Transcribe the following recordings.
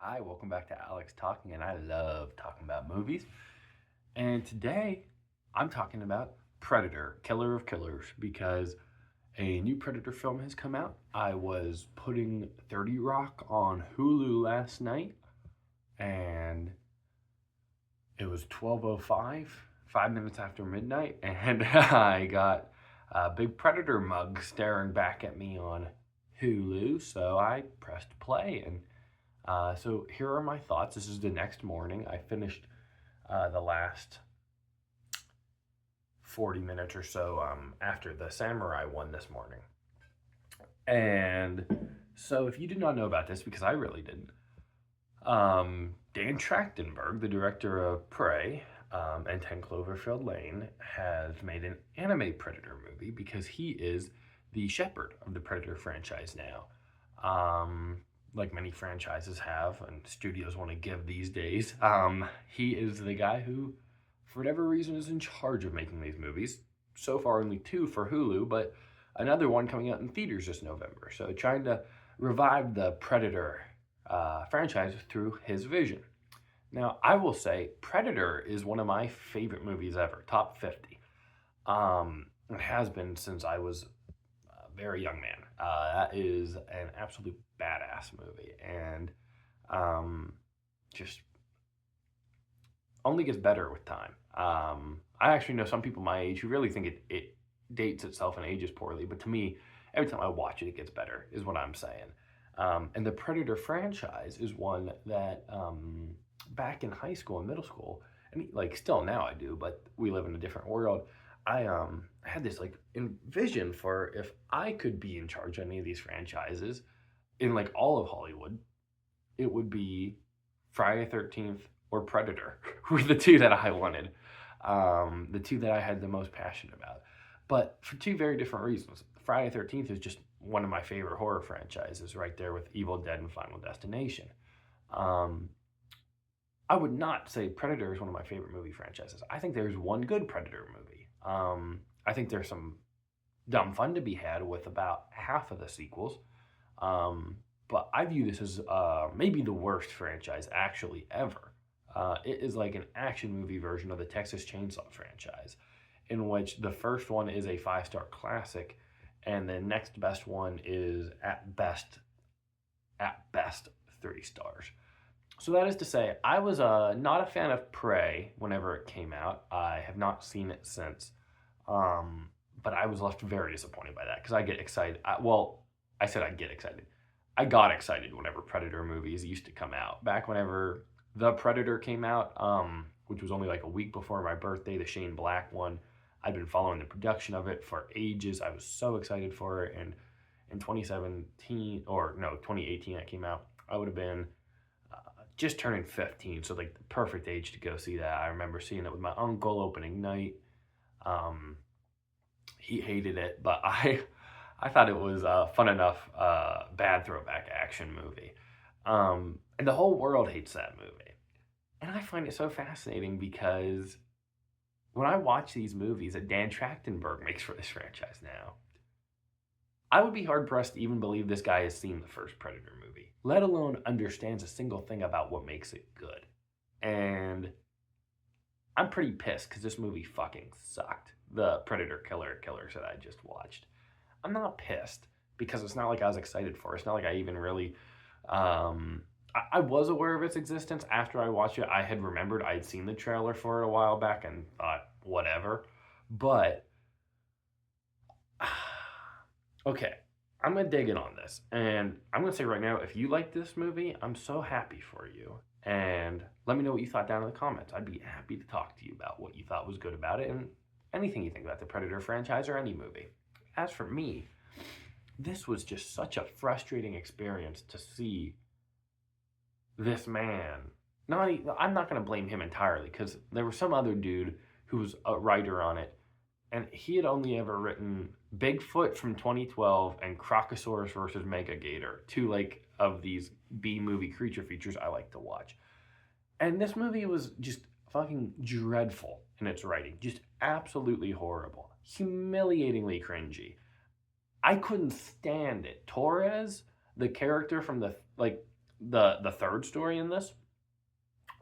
Hi, welcome back to Alex Talking, and I love talking about movies. And today I'm talking about Predator, Killer of Killers, because a new Predator film has come out. I was putting 30 Rock on Hulu last night, and it was 12:05, 5 minutes after midnight, and I got a big Predator mug staring back at me on Hulu, so I pressed play and so here are my thoughts. This is the next morning. I finished the last 40 minutes or so after the Samurai one this morning. And so if you did not know about this, because I really didn't, Dan Trachtenberg, the director of Prey and 10 Cloverfield Lane, has made an anime Predator movie because he is the shepherd of the Predator franchise now. Like many franchises have and studios want to give these days. He is the guy who, for whatever reason, is in charge of making these movies. So far, only two for Hulu, but another one coming out in theaters this November. So, trying to revive the Predator franchise through his vision. Now, I will say Predator is one of my favorite movies ever, top 50. It has been since I was very young man. That is an absolute badass movie, and just only gets better with time. I actually know some people my age who really think it dates itself and ages poorly, but to me, every time I watch it, it gets better, is what I'm saying. And the Predator franchise is one that back in high school and middle school, and like still now I do, but we live in a different world. I had this like vision for if I could be in charge of any of these franchises in like all of Hollywood, it would be Friday 13th or Predator were the two that I wanted, the two that I had the most passion about. But for two very different reasons. Friday 13th is just one of my favorite horror franchises, right there with Evil Dead and Final Destination. Um, I would not say Predator is one of my favorite movie franchises. I think there's one good Predator movie. I think there's some dumb fun to be had with about half of the sequels. Um, but I view this as maybe the worst franchise actually ever. It is like an action movie version of the Texas Chainsaw franchise, in which the first one is a five-star classic, and the next best one is at best 3 stars. So that is to say, I was not a fan of Prey whenever it came out. I have not seen it since, but I was left very disappointed by that because I get excited. I said I get excited. I got excited whenever Predator movies used to come out. Back whenever The Predator came out, which was only like a week before my birthday, the Shane Black one. I'd been following the production of it for ages. I was so excited for it, and in 2017 or no 2018 that came out, I would have been just turning 15, so like the perfect age to go see that. I remember seeing it with my uncle opening night. Um, he hated it, but I thought it was fun enough. Bad throwback action movie, and the whole world hates that movie, and I find it so fascinating because when I watch these movies that Dan Trachtenberg makes for this franchise now, I would be hard pressed to even believe this guy has seen the first Predator movie, let alone understands a single thing about what makes it good. And I'm pretty pissed because this movie fucking sucked. The Predator Killers that I just watched. I'm not pissed because it's not like I was excited for it. It's not like I even really. I was aware of its existence after I watched it. I had remembered I had seen the trailer for it a while back and thought, whatever. But okay, I'm gonna dig in on this, and I'm gonna say right now, if you like this movie, I'm so happy for you. And let me know what you thought down in the comments. I'd be happy to talk to you about what you thought was good about it and anything you think about the Predator franchise or any movie. As for me, this was just such a frustrating experience to see this man. I'm not gonna blame him entirely because there was some other dude who was a writer on it, and he had only ever written Bigfoot from 2012 and Crocosaurus versus Megagator, two like of these B movie creature features I like to watch. And this movie was just fucking dreadful in its writing, just absolutely horrible, humiliatingly cringy. I couldn't stand it. Torres, the character from the like the third story in this,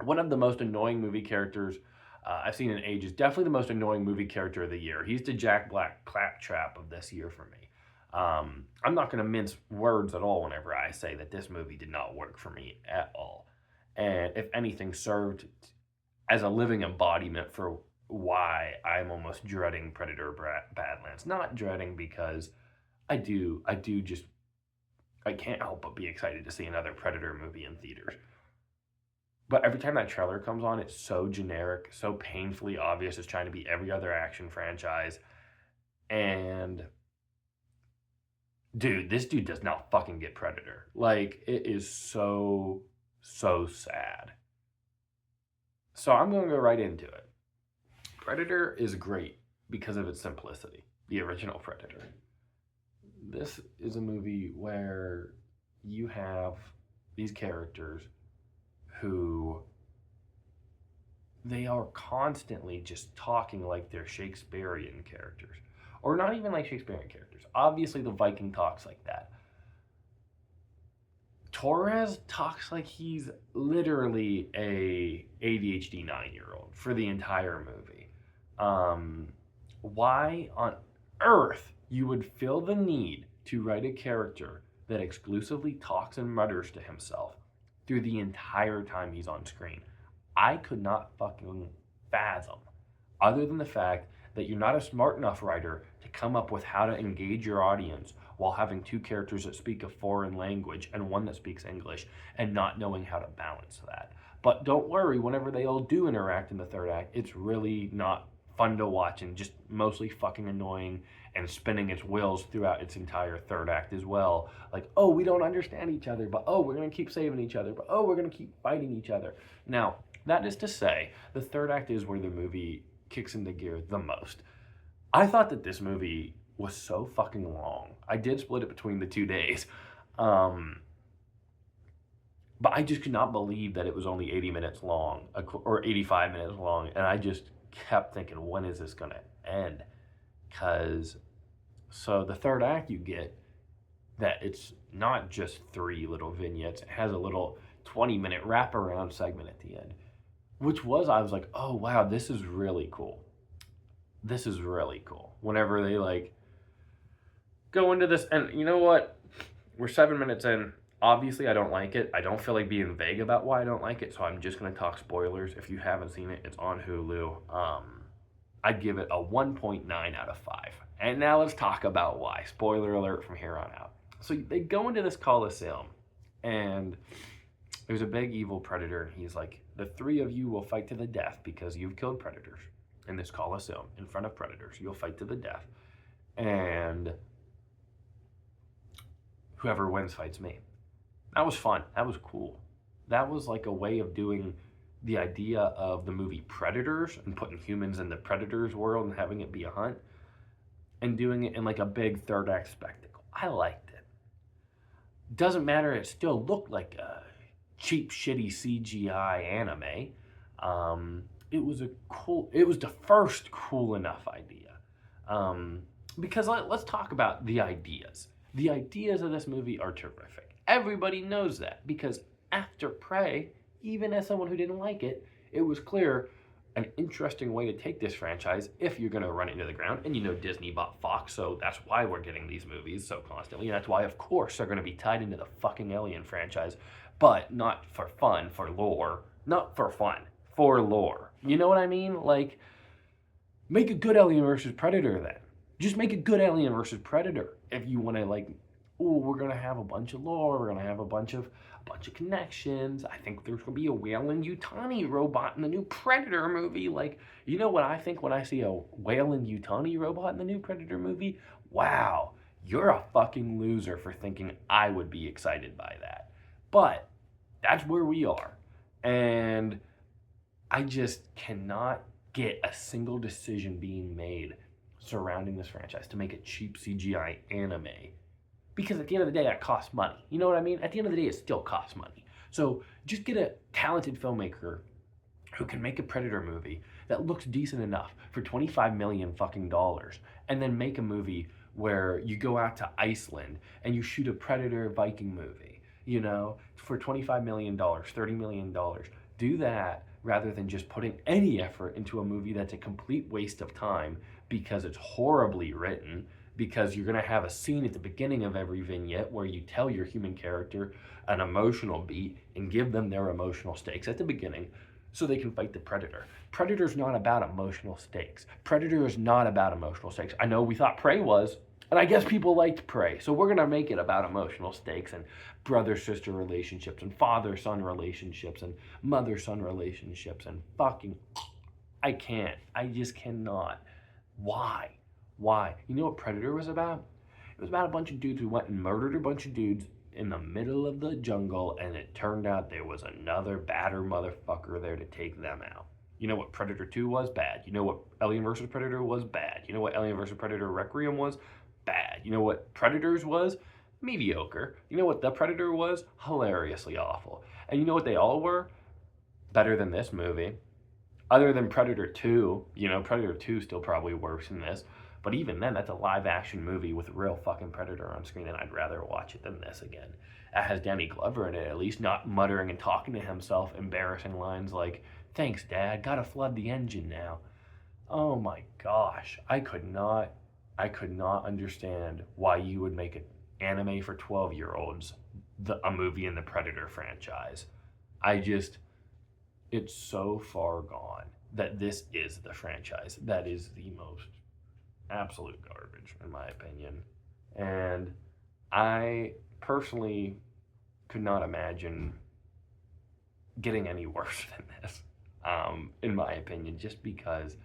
one of the most annoying movie characters I've seen in ages. Definitely the most annoying movie character of the year. He's the Jack Black claptrap of this year for me. I'm not going to mince words at all whenever I say that this movie did not work for me at all. And if anything, served as a living embodiment for why I'm almost dreading Predator Badlands. Not dreading because I do just, I can't help but be excited to see another Predator movie in theaters. But every time that trailer comes on, it's so generic, so painfully obvious. It's trying to be every other action franchise. And dude, this dude does not fucking get Predator. Like, it is so, so sad. So I'm going to go right into it. Predator is great because of its simplicity, the original Predator. This is a movie where you have these characters who they are constantly just talking like they're Shakespearean characters. Or not even like Shakespearean characters. Obviously, the Viking talks like that. Torres talks like he's literally a ADHD 9-year-old for the entire movie. Why on earth you would feel the need to write a character that exclusively talks and mutters to himself through the entire time he's on screen? I could not fucking fathom, other than the fact that you're not a smart enough writer to come up with how to engage your audience while having two characters that speak a foreign language and one that speaks English and not knowing how to balance that. But don't worry, whenever they all do interact in the third act, it's really not fun to watch and just mostly fucking annoying and spinning its wheels throughout its entire third act as well. Like, oh, we don't understand each other, but oh, we're going to keep saving each other, but oh, we're going to keep fighting each other. Now, that is to say, the third act is where the movie kicks into gear the most. I thought that this movie was so fucking long. I did split it between the 2 days. But I just could not believe that it was only 80 minutes long, or 85 minutes long, and I just kept thinking, when is this going to end? Because, so the third act you get that it's not just 3 little vignettes, it has a little 20-minute wraparound segment at the end, which was, I was like, oh wow, this is really cool. This is really cool. Whenever they like go into this, and you know what? We're 7 minutes in. Obviously, I don't like it. I don't feel like being vague about why I don't like it, so I'm just going to talk spoilers. If you haven't seen it, it's on Hulu. I'd give it a 1.9 out of 5. And now let's talk about why. Spoiler alert from here on out. So they go into this Coliseum, and there's a big evil predator, and he's like, the 3 of you will fight to the death because you've killed predators in this Coliseum in front of predators. You'll fight to the death. And whoever wins fights me. That was fun. That was cool. That was like a way of doing the idea of the movie Predators and putting humans in the Predators world and having it be a hunt and doing it in like a big third act spectacle. I liked it. Doesn't matter, it still looked like a cheap, shitty CGI anime. It was the first cool enough idea. Because let's talk about the ideas. The ideas of this movie are terrific. Everybody knows that because after Prey, even as someone who didn't like it, it was clear an interesting way to take this franchise if you're going to run it into the ground. And you know Disney bought Fox, so that's why we're getting these movies so constantly. And that's why, of course, they're going to be tied into the fucking Alien franchise. But not for fun, for lore. Not for fun, for lore. You know what I mean? Like, make a good Alien versus Predator then. Just make a good Alien versus Predator. If you want to, like, oh, we're going to have a bunch of lore. We're going to have a bunch of connections. I think there's going to be a Weyland-Yutani robot in the new Predator movie. Like, you know what I think when I see a Weyland-Yutani robot in the new Predator movie? Wow, you're a fucking loser for thinking I would be excited by that. But that's where we are. And I just cannot get a single decision being made surrounding this franchise to make a cheap CGI anime. Because at the end of the day, that costs money. You know what I mean? At the end of the day, it still costs money. So just get a talented filmmaker who can make a Predator movie that looks decent enough for $25 million fucking dollars, and then make a movie where you go out to Iceland and you shoot a Predator Viking movie. for $25 million, $30 million. Do that rather than just putting any effort into a movie that's a complete waste of time because it's horribly written, because you're going to have a scene at the beginning of every vignette where you tell your human character an emotional beat and give them their emotional stakes at the beginning so they can fight the predator. Predator's not about emotional stakes. Predator is not about emotional stakes. I know we thought Prey was, and I guess people liked Prey, so we're gonna make it about emotional stakes and brother-sister relationships and father-son relationships and mother-son relationships and fucking, I can't. I just cannot. Why? Why? You know what Predator was about? It was about a bunch of dudes who went and murdered a bunch of dudes in the middle of the jungle, and it turned out there was another badder motherfucker there to take them out. You know what Predator 2 was? Bad. You know what Alien vs. Predator was? Bad. You know what Alien vs. Predator Requiem was? Bad. You know what Predators was? Mediocre. You know what The Predator was? Hilariously awful. And you know what they all were? Better than this movie. Other than Predator 2, Predator 2 still probably worse than this. But even then, that's a live action movie with a real fucking predator on screen, and I'd rather watch it than this again. It has Danny Glover in it, at least, not muttering and talking to himself, embarrassing lines like, "Thanks, Dad, gotta flood the engine now." Oh my gosh, I could not understand why you would make an anime for 12-year-olds, a movie in the Predator franchise. It's so far gone that this is the franchise that is the most absolute garbage, in my opinion. And I personally could not imagine getting any worse than this, in my opinion, just because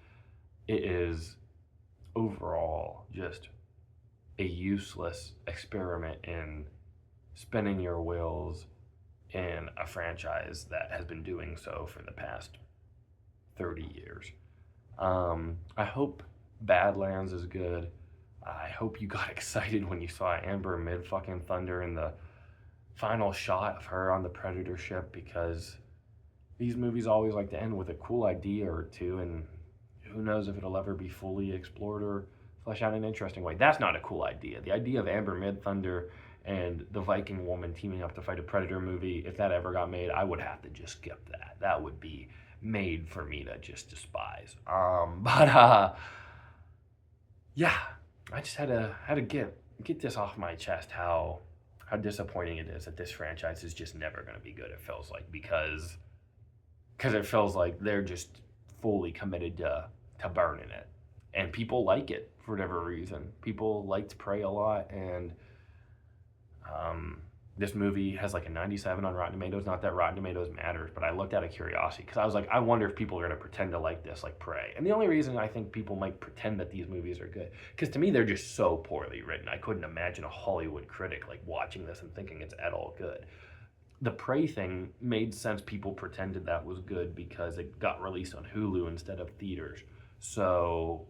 it is overall just a useless experiment in spinning your wheels in a franchise that has been doing so for the past 30 years. I hope Badlands is good. I hope you got excited when you saw Amber mid-fucking Thunder in the final shot of her on the Predator ship, because these movies always like to end with a cool idea or two, and who knows if it'll ever be fully explored or flesh out in an interesting way. That's not a cool idea. The idea of Amber mid-Thunder and the Viking woman teaming up to fight a Predator movie, if that ever got made, I would have to just skip that. That would be made for me to just despise. Yeah, I just had to get this off my chest, how disappointing it is that this franchise is just never going to be good. It feels like, because it feels like they're just fully committed to burning it, and people like it for whatever reason. People liked Prey a lot, and this movie has like a 97 on Rotten Tomatoes. Not that Rotten Tomatoes matters, but I looked out of curiosity because I was like, I wonder if people are going to pretend to like this like Prey. And the only reason I think people might pretend that these movies are good, because to me they're just so poorly written. I couldn't imagine a Hollywood critic like watching this and thinking it's at all good. The Prey thing made sense. People pretended that was good because it got released on Hulu instead of theaters. So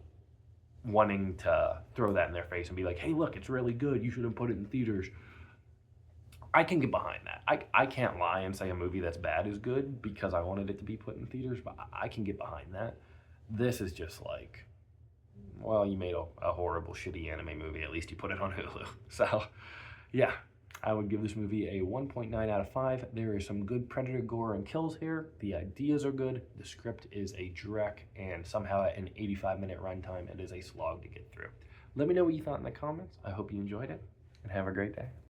wanting to throw that in their face and be like, hey, look, it's really good, you should have put it in theaters, I can get behind that. I can't lie and say a movie that's bad is good because I wanted it to be put in theaters, but I can get behind that. This is just like, well, you made a horrible, shitty anime movie. At least you put it on Hulu. So, yeah, I would give this movie a 1.9 out of 5. There is some good Predator gore and kills here. The ideas are good. The script is a dreck, and somehow at an 85-minute runtime, it is a slog to get through. Let me know what you thought in the comments. I hope you enjoyed it, and have a great day.